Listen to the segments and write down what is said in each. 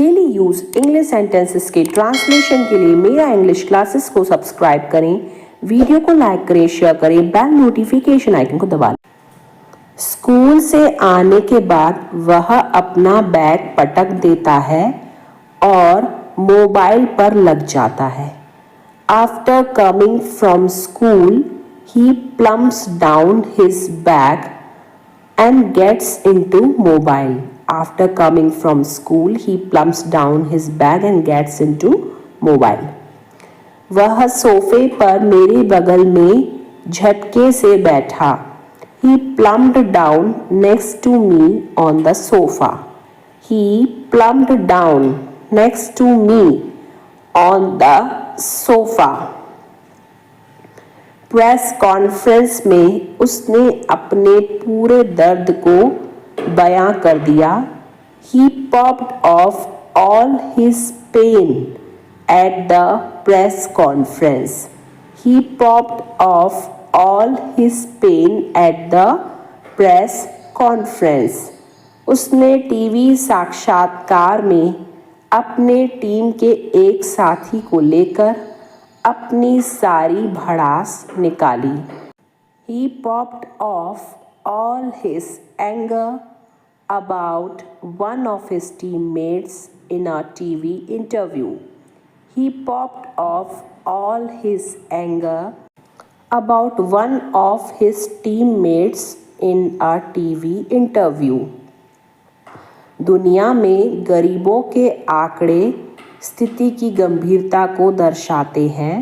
Daily use English sentences के translation के लिए मेरा इंग्लिश क्लासेस को सब्सक्राइब करें, वीडियो को लाइक करें, शेयर करें, बेल नोटिफिकेशन आइकन को दबा लें। स्कूल से आने के बाद वह अपना बैग पटक देता है और मोबाइल पर लग जाता है। After coming from school he plumps down his bag and gets into mobile. After coming from school, he plumps down his bag and gets into mobile. वह सोफे पर मेरे बगल में झटके से बैठा. He plumped down next to me on the sofa. He plumped down next to me on the sofa. Press conference में उसने अपने पूरे दर्द को बयां कर दिया. He popped off all his pain at the press conference. He popped off all his pain at the press conference. उसने टीवी साक्षात्कार में अपने टीम के एक साथी को लेकर अपनी सारी भड़ास निकाली. He popped off all his anger about one of his teammates in a TV interview. He popped off all his anger about one of his teammates in a TV interview. दुनिया में गरीबों के आंकड़े स्थिति की गंभीरता को दर्शाते हैं.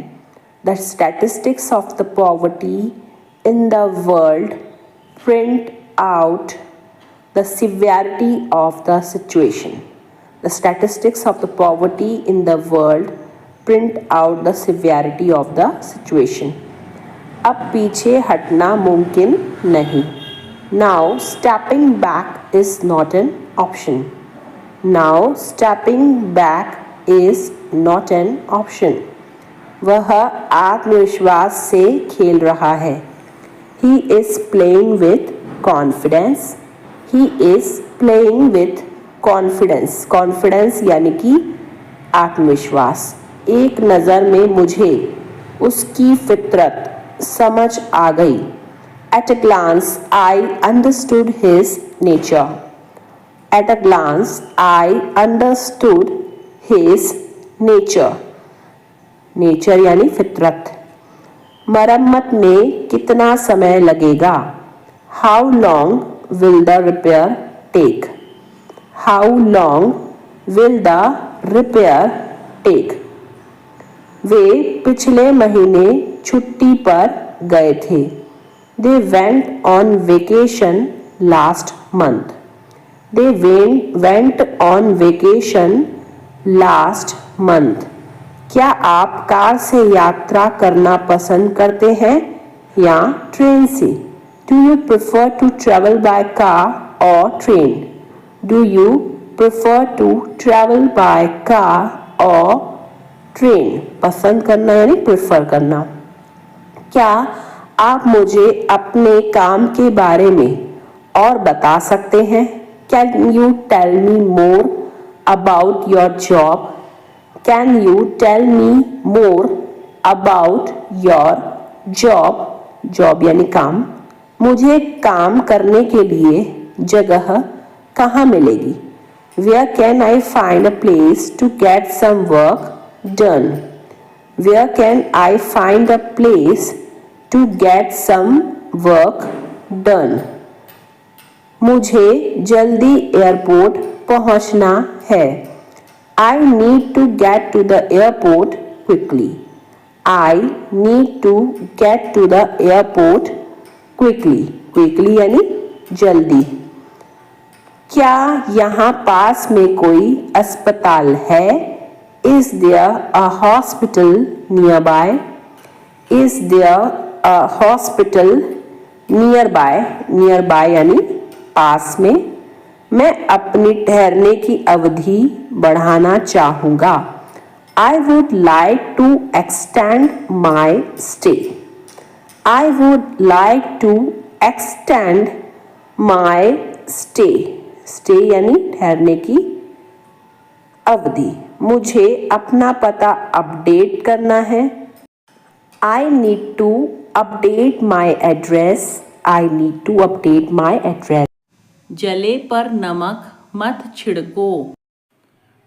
The statistics of the poverty in the world print out the severity of the situation. The statistics of the poverty in the world print out the severity of the situation. अब पीछे हटना मुमकिन नहीं. Now stepping back is not an option. Now stepping back is not an option. वह आत्मविश्वास से खेल रहा है. He is playing with confidence. He is playing with confidence. Confidence यानी कि आत्मविश्वास. एक नज़र में मुझे उसकी फितरत समझ आ गई. At a glance I understood his nature. At a glance I understood his nature. Nature यानी फितरत. मरम्मत में कितना समय लगेगा? How long will the repair take? How long will the repair take? वे पिछले महीने छुट्टी पर गए थे. They went on vacation last month. They went on vacation last month. क्या आप कार से यात्रा करना पसंद करते हैं या ट्रेन से? Do you prefer to travel by car और train? Do you prefer to travel by car और ट्रेन? पसंद करना यानी प्रेफर करना. क्या आप मुझे अपने काम के बारे में और बता सकते हैं? Can you tell me more about your job? Can you tell me more about your job? Job यानी काम. मुझे काम करने के लिए जगह कहाँ मिलेगी? Where can I find a place to get some work done? Where can I find a place to get some work done? मुझे जल्दी एयरपोर्ट पहुंचना है. I need to get to the airport quickly. I need to get to the airport quickly. Quickly यानी जल्दी. क्या यहाँ पास में कोई अस्पताल है? Is there a hospital nearby? Is there a hospital nearby? Nearby यानी पास में. मैं अपनी ठहरने की अवधि बढ़ाना चाहूँगा. I would like to extend my stay. I would like to extend my stay. Stay यानी ठहरने की अवधि, मुझे अपना पता अपडेट करना है। I need to update my address. I need to update my address. जले पर नमक मत छिड़को।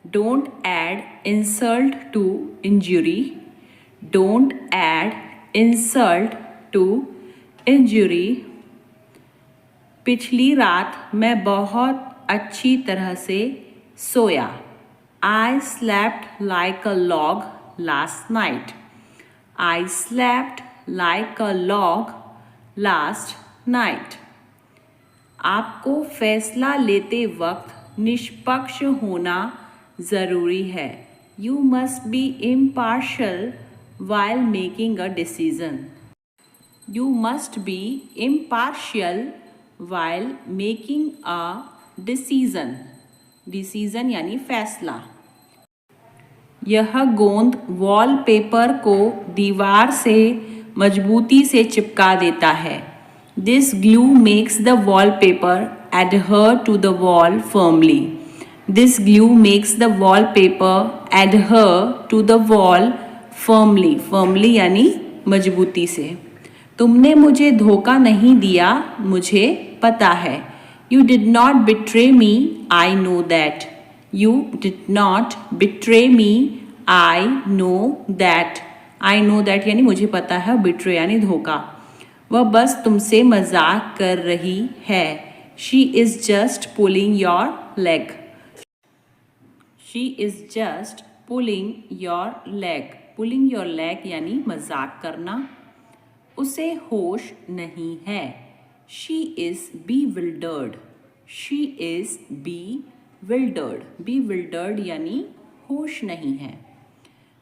Don't add insult to injury. Don't add insult to injury. पिछली रात मैं बहुत अच्छी तरह से सोया। I slept like a log last night. I slept like a log last night. आपको फैसला लेते वक्त निष्पक्ष होना ज़रूरी है। You must be impartial while making a decision. You must be impartial while making a decision. Decision यानी फैसला। यह गोंद वॉलपेपर को दीवार से मजबूती से चिपका देता है। This glue makes the wallpaper adhere to the wall firmly. This glue makes the wallpaper adhere to the wall firmly. Firmly यानी मजबूती से। तुमने मुझे धोखा नहीं दिया, मुझे पता है। You did not betray me, I know that. You did not betray me, I know that. I know that यानी मुझे पता है, betray यानी धोखा। वह बस तुमसे मजाक कर रही है। She is just pulling your leg. She is just pulling your leg. Pulling your leg यानी मजाक करना। उसे होश नहीं है। She is bewildered. She is bewildered. Bewildered यानी होश नहीं है।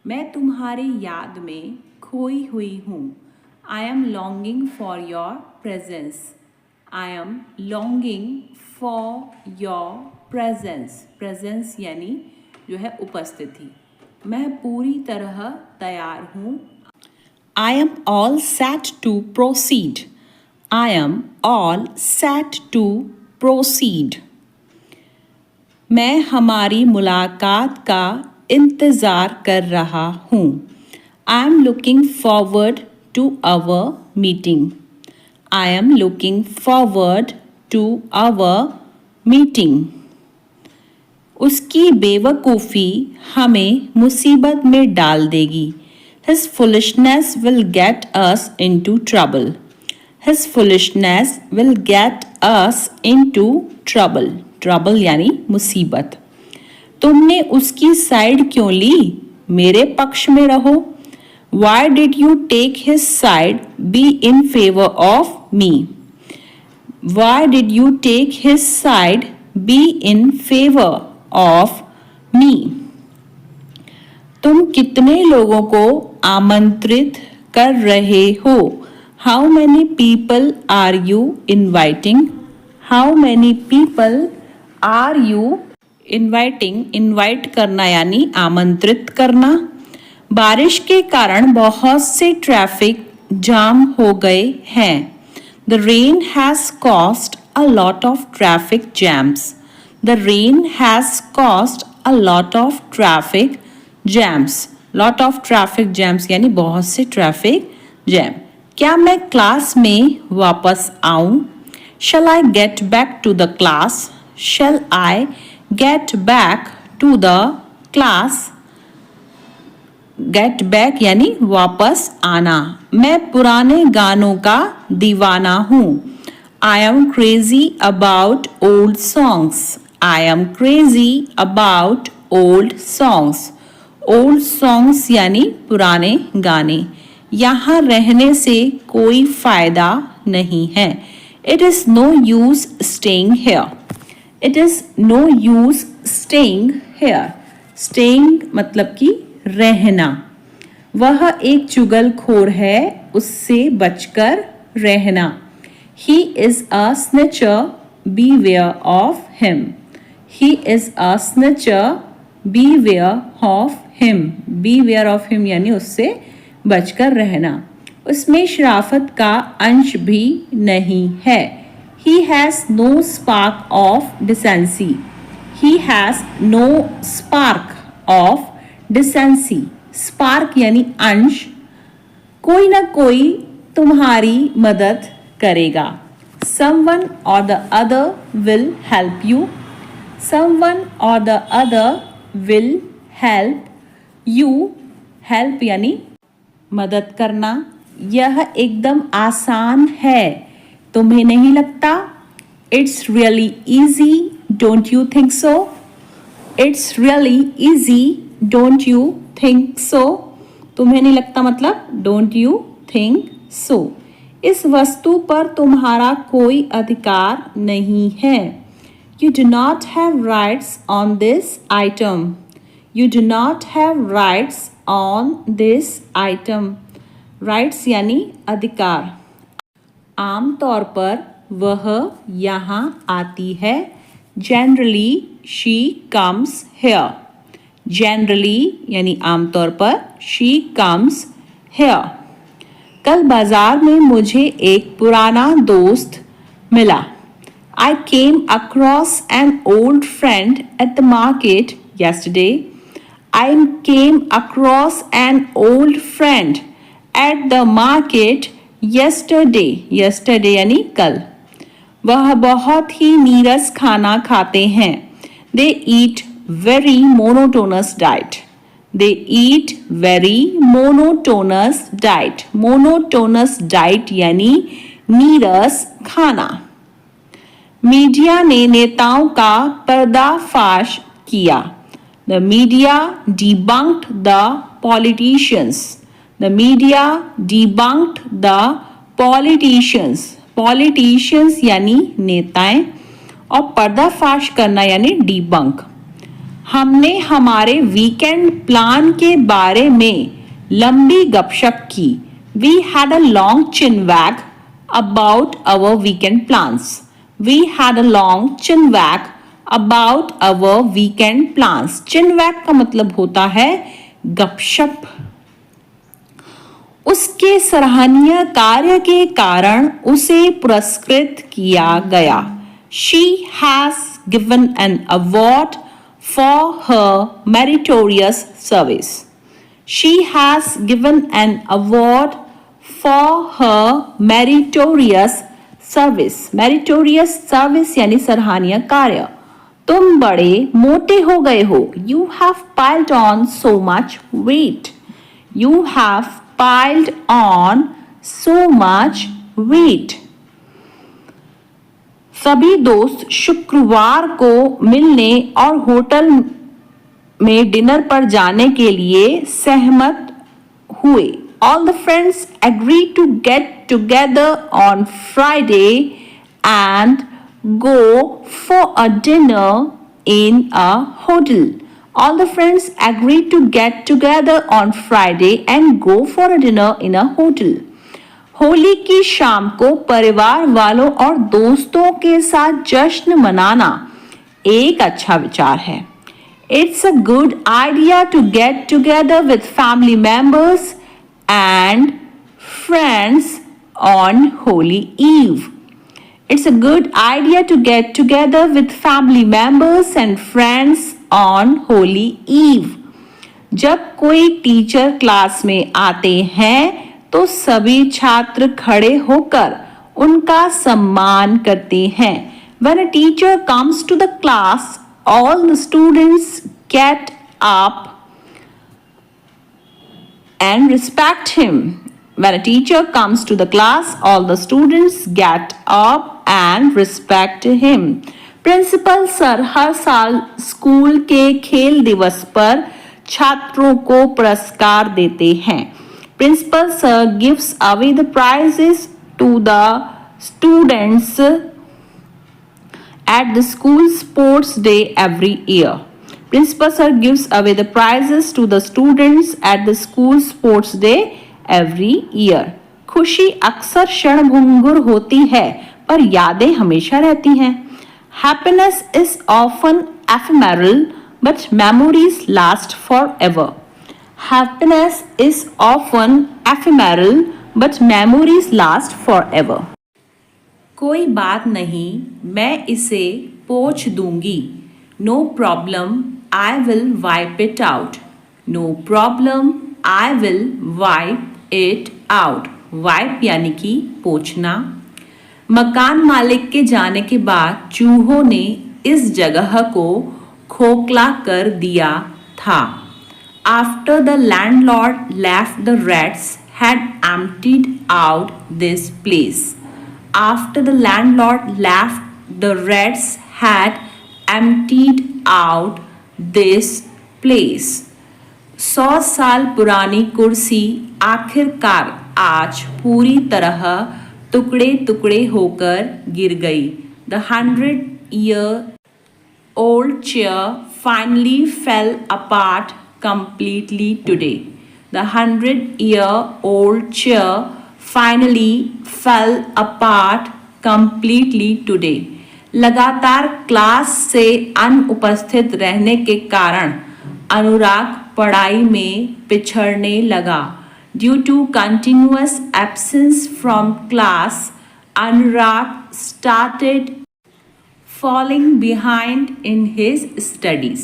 मैं तुम्हारी याद में खोई हुई हूँ। I am longing for your presence. I am longing for your presence. Presence यानी जो है उपस्थिति। मैं पूरी तरह तैयार हूँ। I am all set to proceed. I am all set to proceed. मैं हमारी मुलाकात का इंतज़ार कर रहा हूँ। I am looking forward to our meeting. I am looking forward to our meeting. उसकी बेवकूफ़ी हमें मुसीबत में डाल देगी। His foolishness will get us into trouble. His foolishness will get us into trouble. Trouble यानी मुसीबत। तुमने उसकी साइड क्यों ली? मेरे पक्ष में रहो। Why did you take his side? Be in favor of me. Why did you take his side? Be in favor of me. तुम कितने लोगों को आमंत्रित कर रहे हो? How many people are you inviting? How many people are you inviting? Invite करना यानी आमंत्रित करना। बारिश के कारण बहुत से ट्रैफिक जाम हो गए हैं। The rain has caused a lot of traffic jams. The rain has caused a lot of traffic jams. Lot of traffic jams यानी बहुत से ट्रैफिक जैम। क्या मैं क्लास में वापस आऊं? Shall I get back to the class? Shall I get back to the class? Get back यानी वापस आना। मैं पुराने गानों का दीवाना हूँ। I am crazy about old songs. I am crazy about old songs. Old songs यानी पुराने गाने। यहाँ रहने से कोई फायदा नहीं है। It is no use staying here. It is no use staying here. Staying मतलब कि रहना। वह एक चुगलखोर है, उससे बचकर रहना। He is a snitcher, beware of him. He is a snitcher, beware of him. Beware of him यानी उससे बचकर रहना। उसमें शराफत का अंश भी नहीं है। He has no spark of decency. He has no spark of decency. Spark यानी अंश, कोई ना कोई तुम्हारी मदद करेगा। Someone or the other will help you. Someone or the other will help you. Help यानी मदद करना। यह एकदम आसान है, तुम्हें नहीं लगता? It's really easy, don't you think so? It's really easy, don't you think so? तुम्हें नहीं लगता मतलब don't you think so? इस वस्तु पर तुम्हारा कोई अधिकार नहीं है। You do not have rights on this item. You do not have rights on this item. Rights यानी अधिकार। आमतौर पर वह यहाँ आती है। Generally she comes here. Generally यानी आमतौर पर she comes here. कल बाजार में मुझे एक पुराना दोस्त मिला। I came across an old friend at the market yesterday. I came across an old friend at the market yesterday. Yesterday यानी कल। वह बहुत ही नीरस खाना खाते हैं। They eat very monotonous diet. They eat very monotonous diet. Monotonous diet यानी नीरस खाना। मीडिया ने नेताओं का पर्दाफाश किया। The media debunked the politicians. The media debunked the politicians. Politicians यानी नेताएं और पर्दाफाश करना यानी debunk। हमने हमारे वीकेंड प्लान के बारे में लंबी गपशप की। We had a long chinwag about our weekend plans. We had a long chinwag about our weekend plans. Chinwag का मतलब होता है गपशप। उसके सराहनीय कार्य के कारण उसे पुरस्कृत किया गया। She has given an award for her meritorious service. She has given an award for her meritorious service. Meritorious service यानी सराहनीय कार्य। तुम बड़े मोटे हो गए हो। You have piled on so much weight. You have piled on so much weight. सभी दोस्त शुक्रवार को मिलने और होटल में डिनर पर जाने के लिए सहमत हुए। All the friends agreed to get together on Friday and go for a dinner in a hotel. All the friends agreed to get together on Friday and go for a dinner in a hotel. Holi की शाम को परिवार वालों और दोस्तों के साथ जश्न मनाना एक अच्छा विचार है। It's a good idea to get together with family members and friends on Holy Eve. It's a good idea to get together with family members and friends on Holy Eve. जब कोई टीचर क्लास में आते हैं तो सभी छात्र खड़े होकर उनका सम्मान करते हैं। When a teacher comes to the class, all the students get up and respect him. When a teacher comes to the class, all the students get up and respect him. Principal sir हर साल school के खेल दिवस पर छात्रों को पुरस्कार देते हैं। Principal sir gives away the prizes to the students at the school sports day every year. Principal sir gives away the prizes to the students at the school sports day every year. खुशी अक्सर क्षणभंगुर होती है पर यादें हमेशा रहती हैं। Happiness is often ephemeral but memories last forever. Happiness is often ephemeral but memories last forever. कोई बात नहीं, मैं इसे पोंछ दूंगी। No problem, I will wipe it out. No problem, I will wipe it out. Wipe यानी कि पोंछना। मकान मालिक के जाने के बाद चूहों ने इस जगह को खोखला कर दिया था। After the landlord left, the rats had emptied out this place. After the landlord left, the rats had emptied out this place. 100 साल पुरानी कुर्सी आखिरकार आज पूरी तरह टुकड़े टुकड़े होकर गिर गई। The 100-year-old chair finally fell apart completely today. The 100-year-old chair finally fell apart completely today. लगातार क्लास से अनुपस्थित रहने के कारण अनुराग पढ़ाई में पिछड़ने लगा। Due to continuous absence from class, Anurag started falling behind in his studies.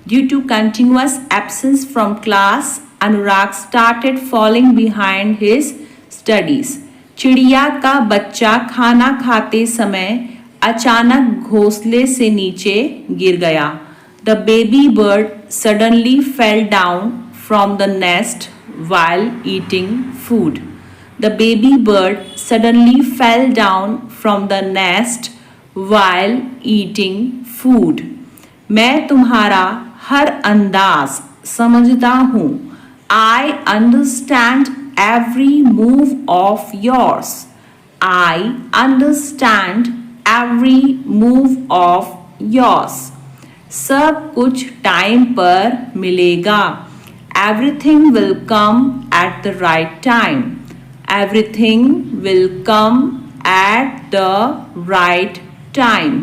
Due to continuous absence from class, Anurag started falling behind his studies. चिड़िया का बच्चा खाना खाते समय अचानक घोंसले से नीचे गिर गया। The baby bird suddenly fell down from the nest while eating food. The baby bird suddenly fell down from the nest while eating food. मैं तुम्हारा हर अंदाज समझता हूँ। I understand every move of yours. I understand every move of yours. सब कुछ time पर मिलेगा। Everything will come at the right time. Everything will come at the right time.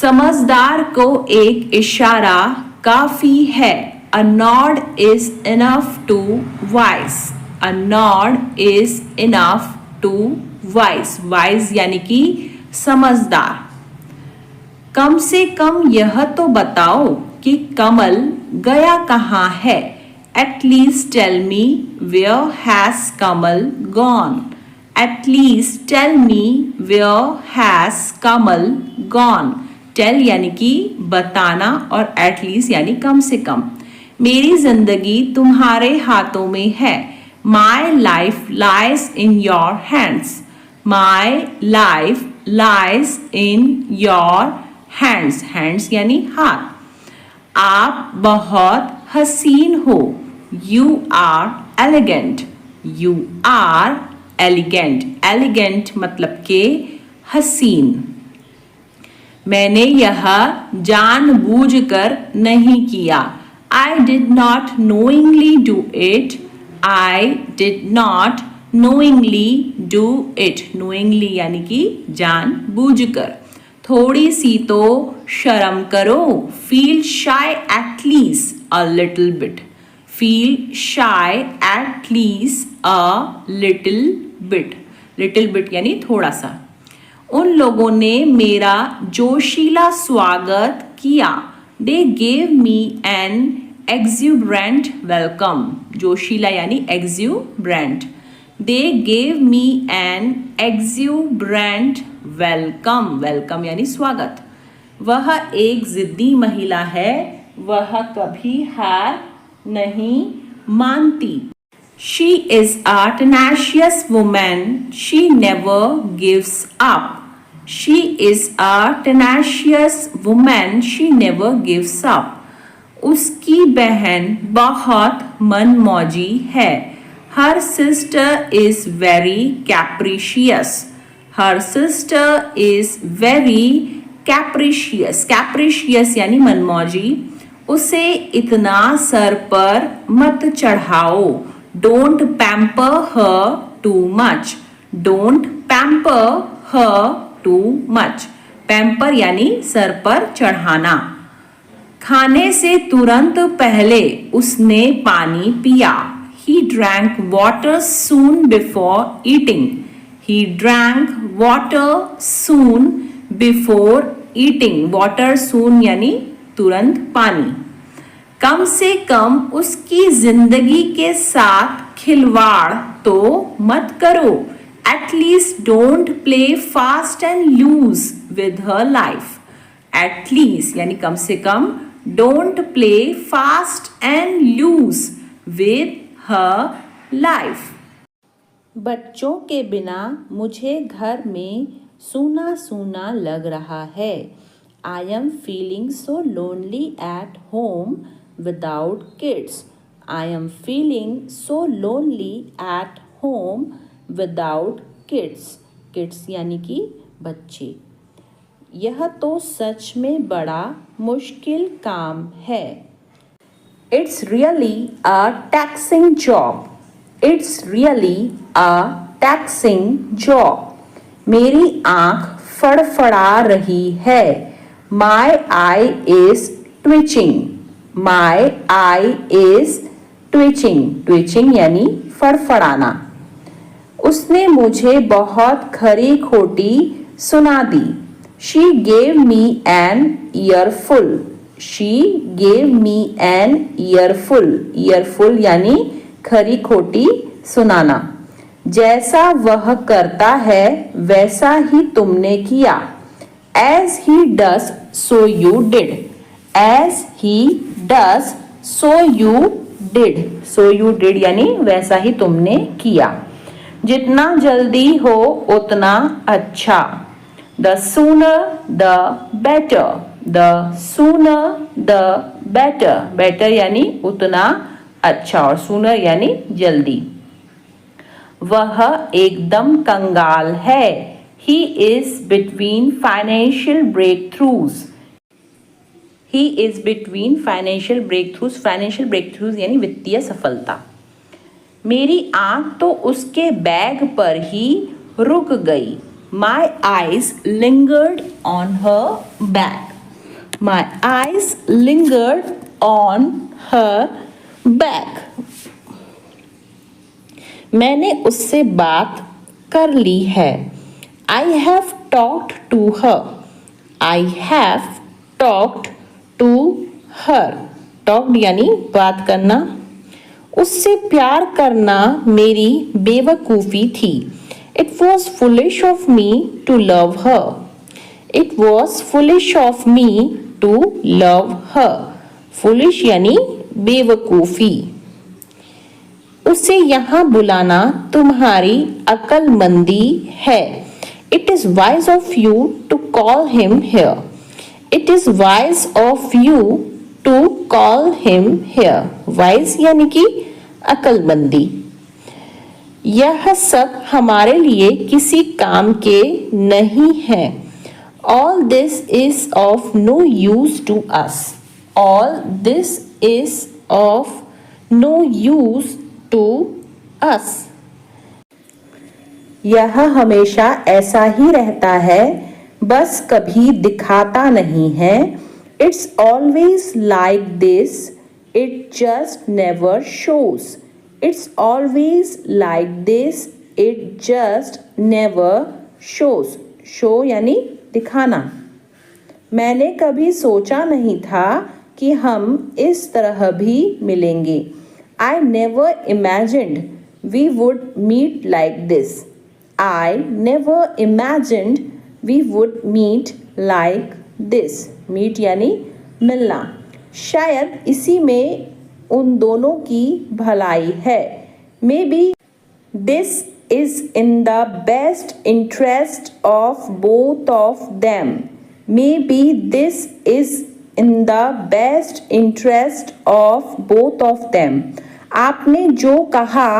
समझदार को एक इशारा काफी है। A nod is enough to wise. A nod is enough to wise. Wise यानी कि समझदार। कम से कम यह तो बताओ कि कमल गया कहाँ है। At least tell me where has Kamal gone. At least tell me where has Kamal gone. Tell यानी कि बताना और at least यानी कम से कम। मेरी जिंदगी तुम्हारे हाथों में है। My life lies in your hands. My life lies in your hands. Hands यानी हाथ। आप बहुत हसीन हो। You are elegant. You are elegant. Elegant मतलब के हसीन। मैंने यह जानबूझकर नहीं किया। I did not knowingly do it. I did not knowingly do it. Knowingly यानी कि जानबूझकर। थोड़ी सी तो शर्म करो। Feel shy at least a little bit. Feel shy at least a little bit. Little bit यानी थोड़ा सा। उन लोगों ने मेरा जोशीला स्वागत किया। They gave me an exuberant welcome. जोशीला यानी exuberant. They gave me an exuberant welcome. Welcome यानी स्वागत। वह एक जिद्दी महिला है। वह कभी हार नहीं मानती। She is a tenacious woman. She never gives up. She is a tenacious woman. She never gives up. उसकी बहन बहुत मनमौजी है। Her sister is very capricious. Her sister is very capricious. Capricious यानी मनमौजी। उसे इतना सर पर मत चढ़ाओ। Don't pamper her too much. Don't pamper her too much. Pamper यानी सर पर चढ़ाना। खाने से तुरंत पहले उसने पानी पिया। He drank water soon before eating. He drank water soon before eating, water soon यानी तुरंत पानी। कम से कम उसकी जिंदगी के साथ खिलवाड़ तो मत करो। At least don't play fast and loose with her life. At least यानी कम से कम, don't play fast and loose with her life. बच्चों के बिना मुझे घर में सूना सूना लग रहा है। I am feeling so lonely at home without kids. I am feeling so lonely at home without kids. Kids यानी कि बच्चे। यह तो सच में बड़ा मुश्किल काम है। It's really a taxing job. It's really a taxing job. मेरी आँख फड़फड़ा रही है। My eye is twitching. My eye is twitching. Twitching यानी फड़फड़ाना। उसने मुझे बहुत खरी खोटी सुना दी। She gave me an earful. She gave me an earful. Earful यानी खरी खोटी सुनाना। जैसा वह करता है वैसा ही तुमने किया। As he does, so you did. As he does, so you did. So you did यानी वैसा ही तुमने किया। जितना जल्दी हो उतना अच्छा। The sooner the better. The sooner the better. Better यानी उतना अच्छा और sooner यानी जल्दी। वह एकदम कंगाल है। He is between financial breakthroughs. He is between financial breakthroughs. Financial breakthroughs यानी वित्तीय सफलता। मेरी आँख तो उसके बैग पर ही रुक गई। My eyes lingered on her bag. My eyes lingered on her bag. मैंने उससे बात कर ली है। I have talked to her. I have talked to her. Talked यानी बात करना। उससे प्यार करना मेरी बेवकूफ़ी थी। It was foolish of me to love her. It was foolish of me to love her. Foolish यानी बेवकूफ़ी। उसे यहाँ बुलाना तुम्हारी अक्लमंदी है। It is wise of you to call him here. It is wise of you to call him here. Wise यानी कि अक्लमंदी। यह सब हमारे लिए किसी काम के नहीं है। All this is of no use to us. All this is of no use to us. यह हमेशा ऐसा ही रहता है, बस कभी दिखाता नहीं है। It's always like this, it just never shows. It's always like this, it just never shows. Show यानी दिखाना। मैंने कभी सोचा नहीं था कि हम इस तरह भी मिलेंगे। I never imagined we would meet like this. I never imagined we would meet like this. Meet यानी मिलना। शायद इसी में उन दोनों की भलाई है। Maybe this is in the best interest of both of them. Maybe this is in the best interest of both of them. आपने जो कहा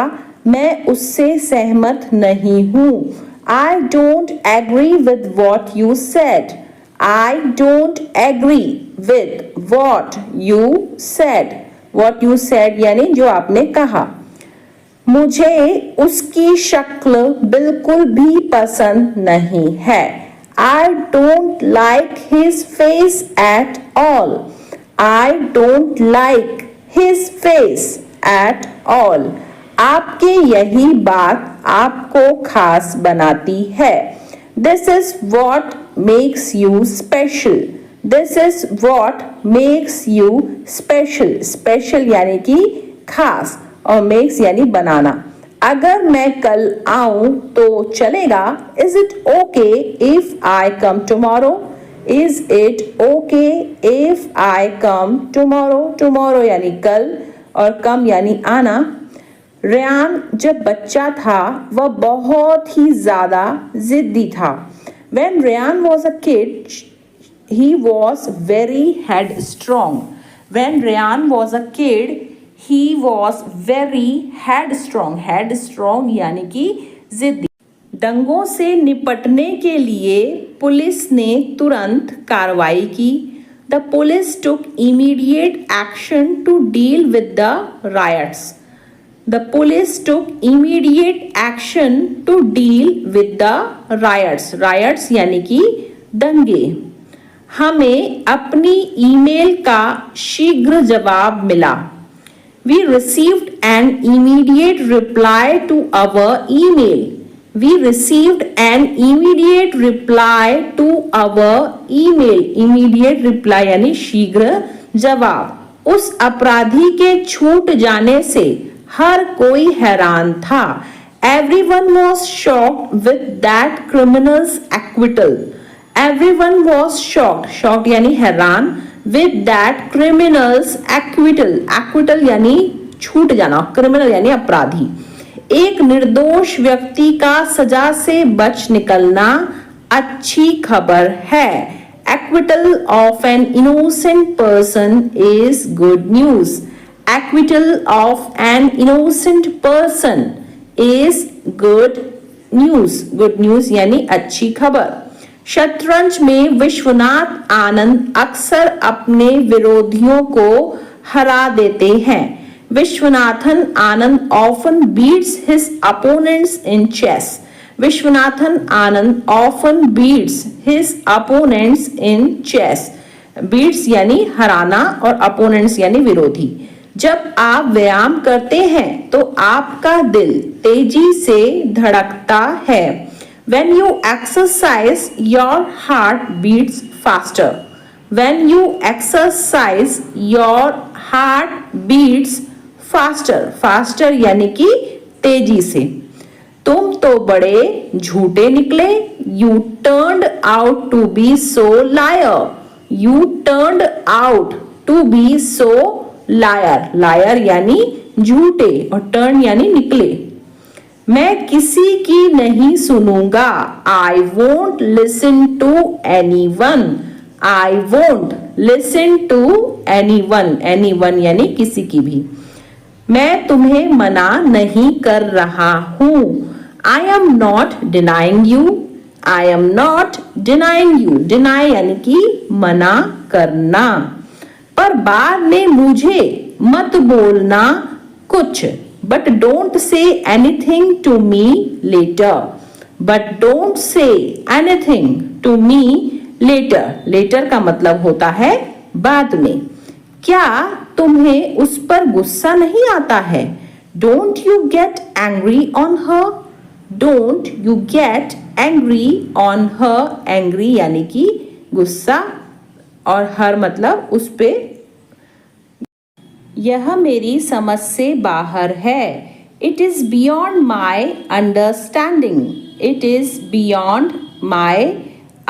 मैं उससे सहमत नहीं हूँ। I don't agree with what you said. I don't agree with what you said. What you said यानी जो आपने कहा। मुझे उसकी शक्ल बिल्कुल भी पसंद नहीं है। I don't like his face at all. I don't like his face at all. आपके यही बात आपको खास बनाती है। This is what makes you special. This is what makes you special. Special यानी कि खास और makes यानी बनाना. अगर मैं कल आऊं तो चलेगा. Is it okay if I come tomorrow? Is it okay if I come tomorrow? Tomorrow यानी कल और come यानी आना. रेयान जब बच्चा था वह बहुत ही ज़्यादा ज़िद्दी था. When Rayan was a kid, he was very headstrong. When Rayan was a kid, he was very headstrong. Headstrong यानी कि जिद्दी. दंगों से निपटने के लिए पुलिस ने तुरंत कार्रवाई की. The police took immediate action to deal with the riots. The police took immediate action to deal with the riots. Riots यानी कि दंगे. हमें अपनी ईमेल का शीघ्र जवाब मिला. We received an immediate reply to our email. We received an immediate reply to our email. Immediate reply यानी शीघ्र जवाब. उस अपराधी के छूट जाने से हर कोई हैरान था. Everyone was shocked with that criminal's acquittal. Everyone was shocked. Shocked यानी हैरान. With that criminal's acquittal. Acquittal यानी छूट जाना. Criminal यानी अपराधी. एक निर्दोष व्यक्ति का सजा से बच निकलना अच्छी खबर है. Acquittal of an innocent person is good news. Acquittal of an innocent person is good news. Good news यानी अच्छी खबर. शतरंज में विश्वनाथ आनंद अक्सर अपने विरोधियों को हरा देते हैं. Vishwanathan Anand often beats his opponents in chess. Vishwanathan Anand often beats his opponents in chess. Beats यानी हराना और opponents यानी विरोधी. जब आप व्यायाम करते हैं तो आपका दिल तेजी से धड़कता है. When you exercise, your heart beats faster. When you exercise, your heart beats faster. Faster यानी कि तेजी से. तुम तो बड़े झूठे निकले. You turned out to be so liar. You turned out to be so liar. Liar यानी झूठे और turn यानी निकले. मैं किसी की नहीं सुनूंगा. I won't listen to anyone. I won't listen to anyone. Anyone यानी किसी की भी. मैं तुम्हें मना नहीं कर रहा हूं. I am not denying you. I am not denying you. Deny यानी कि मना करना. पर बाद में मुझे मत बोलना कुछ. But don't say anything to me later. But don't say anything to me later. Later का मतलब होता है बाद में. क्या तुम्हें उस पर गुस्सा नहीं आता है? Don't you get angry on her? Don't you get angry on her? Angry यानी कि गुस्सा और हर मतलब उस पे. यह मेरी समझ से बाहर है. It is beyond my understanding. It is beyond my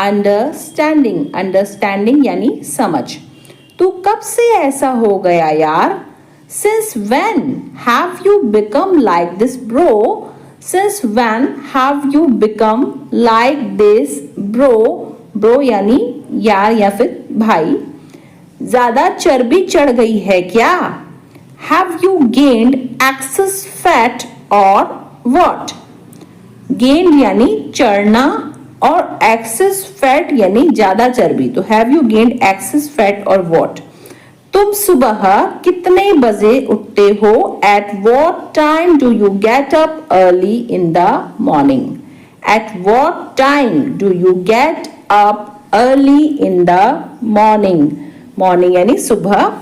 understanding. Understanding यानी समझ. तू कब से ऐसा हो गया यार? Since when have you become like this bro? Since when have you become like this bro? Bro यानी यार या फिर भाई. ज्यादा चर्बी चढ़ गई है क्या? Have you gained excess fat or what? Gained यानी चढ़ना और excess fat यानी ज्यादा चर्बी. तो have you gained excess fat or what? तुम सुबह कितने बजे उठते हो? At what time do you get up early in the morning? At what time do you get up early in the morning? Morning यानी सुबह.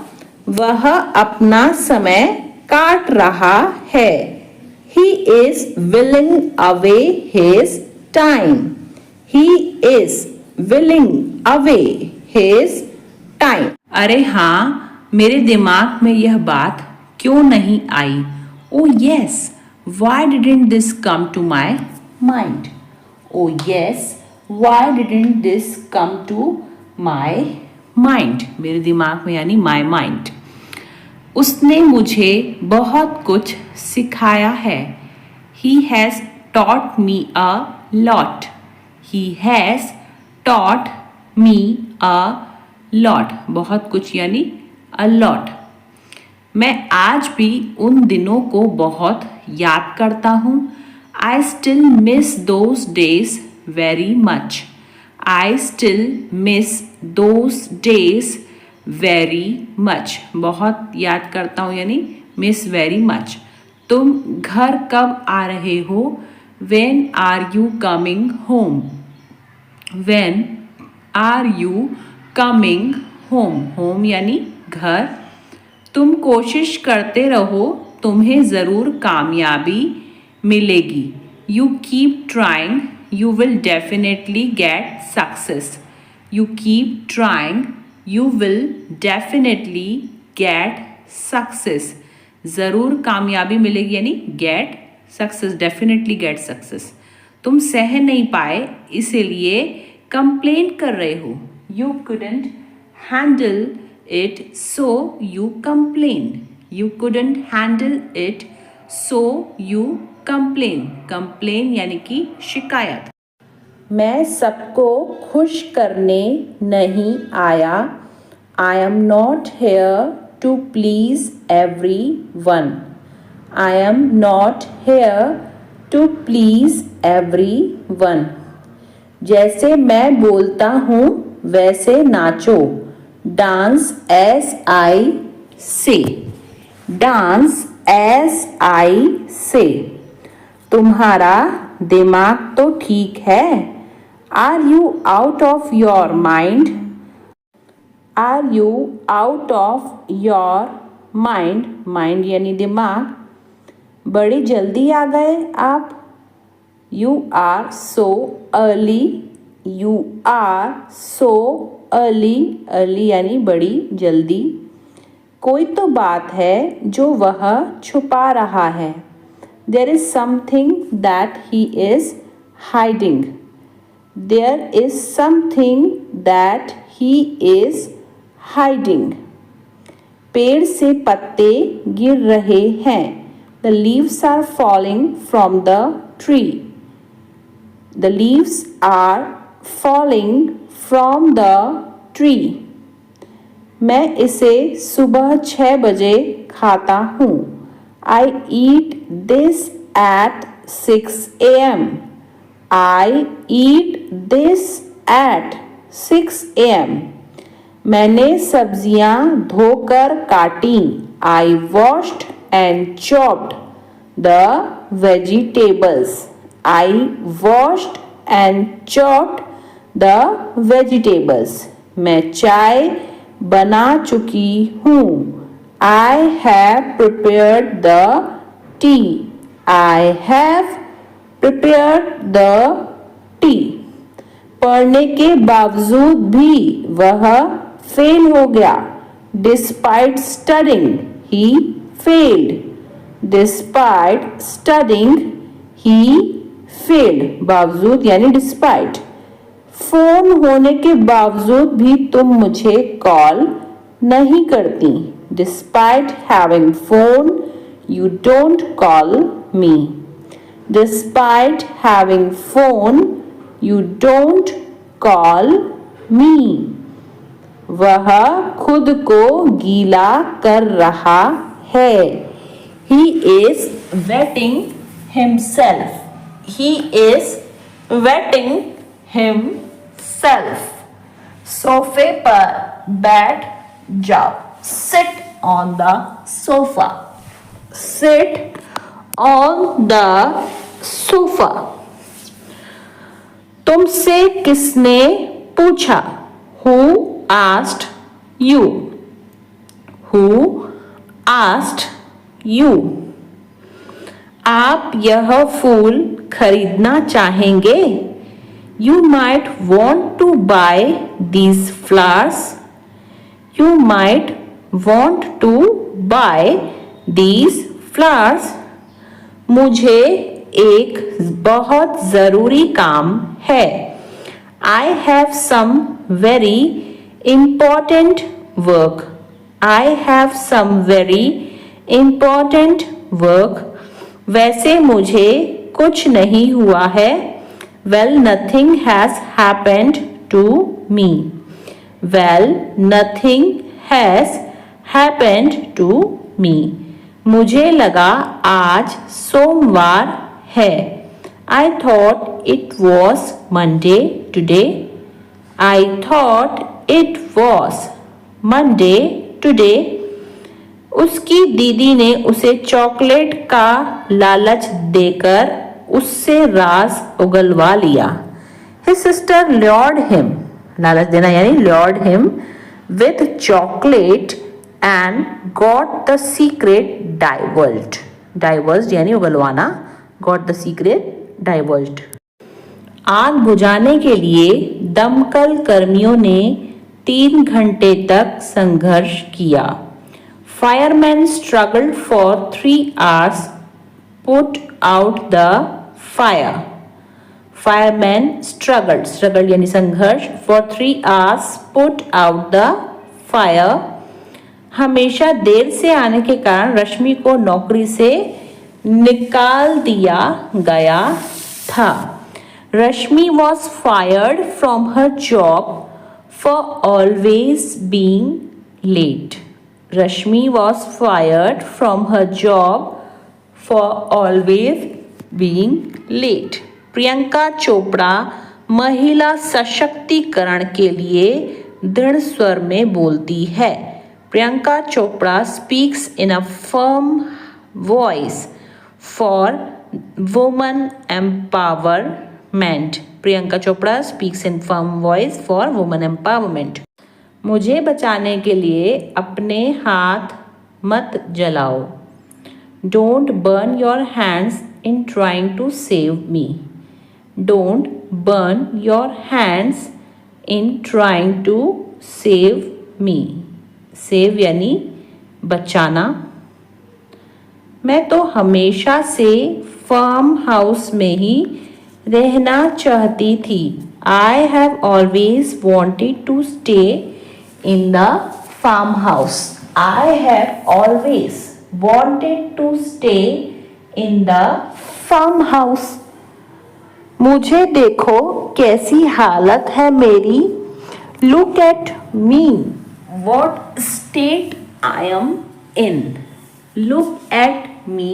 वह अपना समय काट रहा है. He is willing away his time. He is willing away his time. अरे हाँ, मेरे दिमाग में यह बात क्यों नहीं आई? Oh yes, why didn't this come to my mind? Oh yes, why didn't this come to my mind? मेरे दिमाग में यानी my mind. उसने मुझे बहुत कुछ सिखाया है. He has taught me a lot. He has taught me a lot. बहुत कुछ यानी a lot. मैं आज भी उन दिनों को बहुत याद करता हूँ. I still miss those days very much. I still miss those days very much. बहुत याद करता हूँ यानी miss very much. तुम घर कब आ रहे हो? When are you coming home? When are you coming home? Home यानी घर. तुम कोशिश करते रहो, तुम्हें ज़रूर कामयाबी मिलेगी. You keep trying, you will definitely get success. You keep trying, you will definitely get success. ज़रूर कामयाबी मिलेगी यानी get success, definitely get success. तुम सह नहीं पाए इसीलिए कंप्लेन कर रहे हो. You couldn't handle it so you complain. You couldn't handle it so you complain. Complain यानी कि शिकायत. मैं सबको खुश करने नहीं आया. I am not here to please everyone. I am not here to please everyone. जैसे मैं बोलता हूँ वैसे नाचो. Dance as I say. Dance as I say. तुम्हारा दिमाग तो ठीक है. Are you out of your mind? Are you out of your mind? Mind यानी दिमाग. बड़ी जल्दी आ गए आप. You are so early. You are so early. Early यानी बड़ी जल्दी. कोई तो बात है जो वह छुपा रहा है. There is something that he is hiding. There is something that he is hiding. पेड़ से पत्ते गिर रहे हैं. The leaves are falling from the tree. The leaves are falling from the tree. मैं इसे सुबह 6 बजे खाता हूँ. I eat this at 6 a.m. I eat this at 6 a.m. मैंने सब्जियां धोकर काटी. I washed and chopped the vegetables. I washed and chopped the vegetables. मैं चाय बना चुकी हूँ. I have prepared the tea. I have prepared the tea. पढ़ने के बावजूद भी वह फेल हो गया. Despite studying, he failed. Despite studying, he failed. बावजूद यानी despite. फोन होने के बावजूद भी तुम मुझे कॉल नहीं करती. Despite having phone, you don't call me. Despite having phone, you don't call me. वह खुद को गीला कर रहा है. He is wetting himself. He is wetting himself. सोफे पर बैठ जाओ. Sit on the sofa. Sit on the sofa. तुमसे किसने पूछा? Who asked you? Who asked you? आप यह फूल खरीदना चाहेंगे? You might want to buy these flowers. You might want to buy these flowers. मुझे एक बहुत ज़रूरी काम है. I have some very important work. I have some very important work. वैसे मुझे कुछ नहीं हुआ है. Well, nothing has happened to me. Well, nothing has happened to me. मुझे लगा आज सोमवार है. I thought it was Monday today. I thought it was Monday today. उसकी दीदी ने उसे चॉकलेट का लालच देकर उससे राज उगलवा लिया. His sister lured him, लालच देना यानी lured him with chocolate and got the secret divulged. Divulged यानी उगलवाना. Got the secret divulged. आग बुझाने के लिए दमकल कर्मियों ने 3 घंटे तक संघर्ष किया. Firemen struggled for 3 hours put out the fire. Firemen struggled यानी संघर्ष for 3 hours put out the fire. हमेशा देर से आने के कारण रश्मि को नौकरी से निकाल दिया गया था. रश्मि was fired from her job for always being late. Rashmi was fired from her job for always being late. Priyanka Chopra महिला सशक्तिकरण के लिए दृढ़ स्वर में बोलती है. Priyanka Chopra speaks in a firm voice for women empowerment. Priyanka Chopra speaks in firm voice for women empowerment. मुझे बचाने के लिए अपने हाथ मत जलाओ. Don't burn your hands in trying to save me. Don't burn your hands in trying to save me. Save यानी बचाना. मैं तो हमेशा से फार्म हाउस में ही रहना चाहती थी. I have always wanted to stay in the farmhouse. I have always wanted to stay in the farmhouse. मुझे देखो कैसी हालत है मेरी. Look at me, what state I am in. Look at me,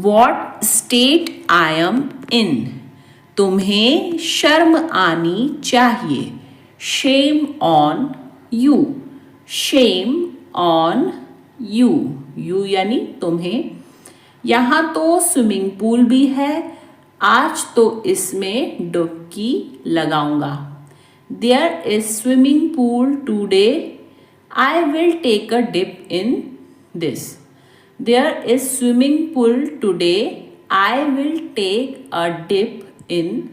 what state I am in. तुम्हें शर्म आनी चाहिए. Shame on you. Shame on you. You यानी तुम्हें. यहाँ तो स्विमिंग पूल भी है. आज तो इसमें डुबकी लगाऊंगा. There is swimming pool today. I will take a dip in this. There is swimming pool today. I will take a dip in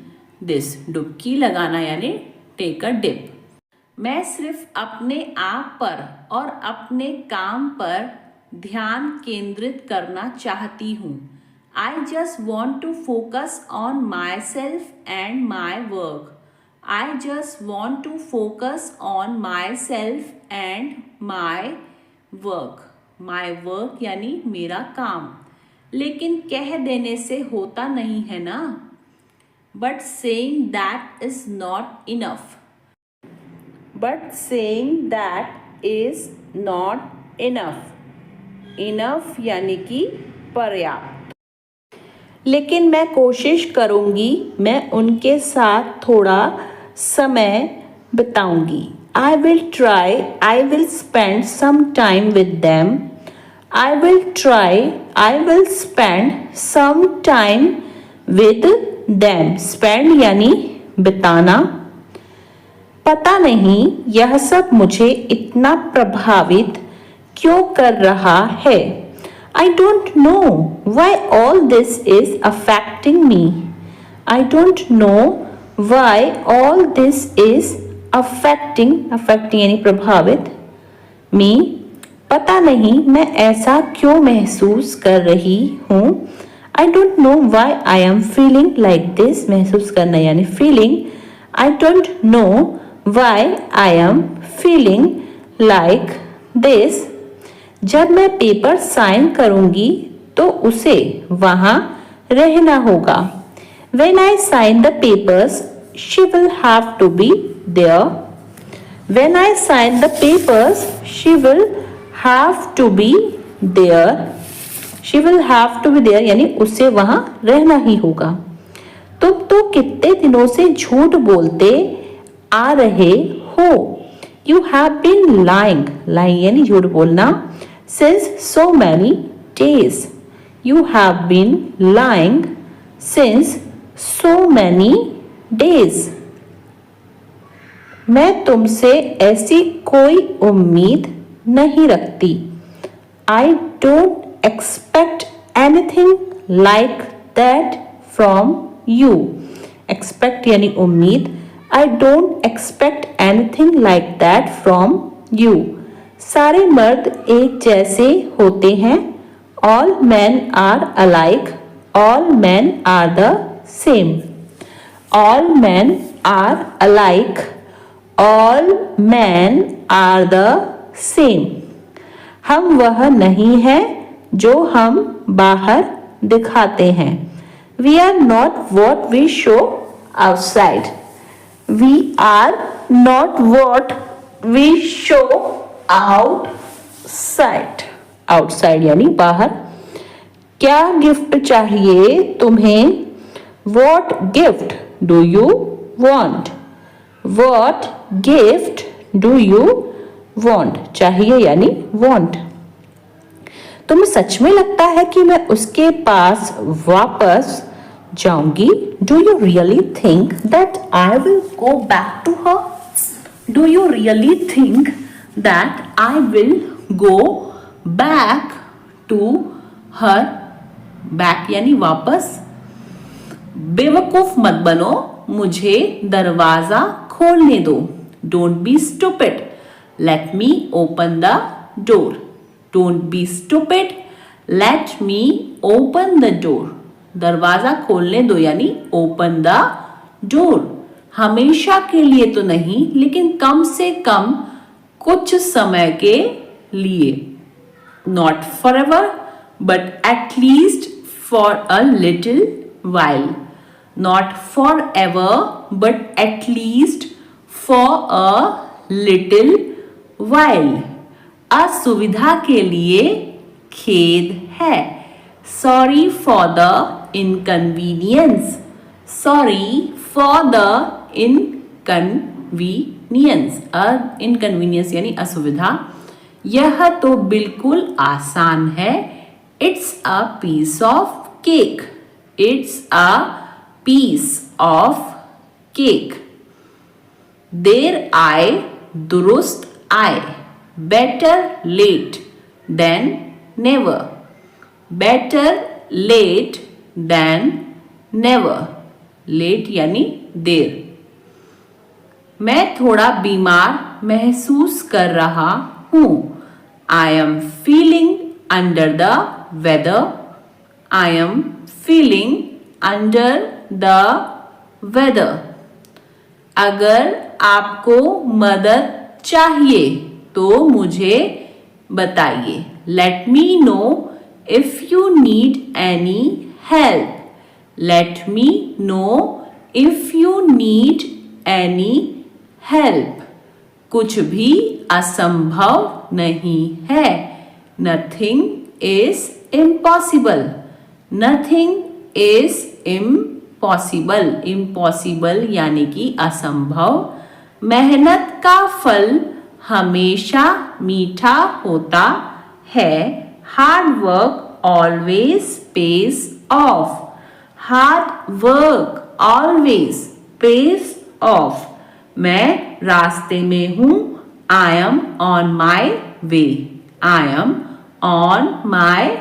this. डुबकी लगाना यानी take a dip. मैं सिर्फ अपने आप पर और अपने काम पर ध्यान केंद्रित करना चाहती हूँ. I just want to focus on myself and my work. I just want to focus on myself and my work. My work यानी मेरा काम. लेकिन कह देने से होता नहीं है ना. But saying that is not enough. But saying that is not enough. Enough यानी कि पर्याप्त. लेकिन मैं कोशिश करूँगी. मैं उनके साथ थोड़ा समय बिताऊंगी. I will try. I will spend some time with them. I will try. I will spend some time with them. Spend यानी बिताना. पता नहीं यह सब मुझे इतना प्रभावित क्यों कर रहा है. I don't know why all this is affecting me. I don't know why all this is affecting यानी प्रभावित मी, पता नहीं मैं ऐसा क्यों महसूस कर रही हूँ. I don't know why I am feeling like this, महसूस करना यानी feeling. I don't know why I am feeling like this. जब मैं पेपर साइन करूंगी तो उसे वहां रहना होगा. When I sign the papers, she will have to be there. When I sign the papers, she will have to be there. She will have to be there यानी उसे वहां रहना ही होगा. तुम तो कितने दिनों से झूठ बोलते आ रहे हो. You have been lying यानी झूठ बोलना. Since so many days. You have been lying since so many days. मैं तुमसे ऐसी कोई उम्मीद नहीं रखती. I don't expect anything like that from you. Expect यानी उम्मीद. I don't expect anything like that from you. सारे मर्द एक जैसे होते हैं. All men are alike. All men are the same. All men are alike. All men are the same. हम वह नहीं है जो हम बाहर दिखाते हैं. We are not what we show outside. We are not what we show outside. Outside यानी बाहर. क्या गिफ्ट चाहिए तुम्हें? What gift do you want? What gift do you want? चाहिए यानी want. तुम्हें सच में लगता है कि मैं उसके पास वापस जाऊंगी? Do you really think that I will go back to her? Do you really think that I will go back to her? Back यानी वापस. बेवकूफ मत बनो, मुझे दरवाजा खोलने दो. Don't be stupid. Let me open the door. Don't be stupid. Let me open the door. दरवाजा खोलने दो यानी open the door. हमेशा के लिए तो नहीं, लेकिन कम से कम कुछ समय के लिए. Not forever, but at least for a little while. Not forever, but at least for a little while. असुविधा के लिए खेद है. Sorry for the inconvenience. Sorry for the inconvenience. inconvenience यानी असुविधा. यह तो बिल्कुल आसान है. It's a piece of cake. It's a piece of cake. देर आए दुरुस्त आए. Better late than never. Better late than never. Late यानी देर. मैं थोड़ा बीमार महसूस कर रहा हूँ. I am feeling under the weather. I am feeling under the weather. अगर आपको मदद चाहिए तो मुझे बताइए. Let me know if you need any help. Let me know if you need any help. कुछ भी असंभव नहीं है. Nothing is impossible. Nothing is impossible. Impossible यानी कि असंभव. मेहनत का फल हमेशा मीठा होता है. Hard work always pays off. Hard work always pays off. मैं रास्ते में हूँ. I am on my way. I am on my way.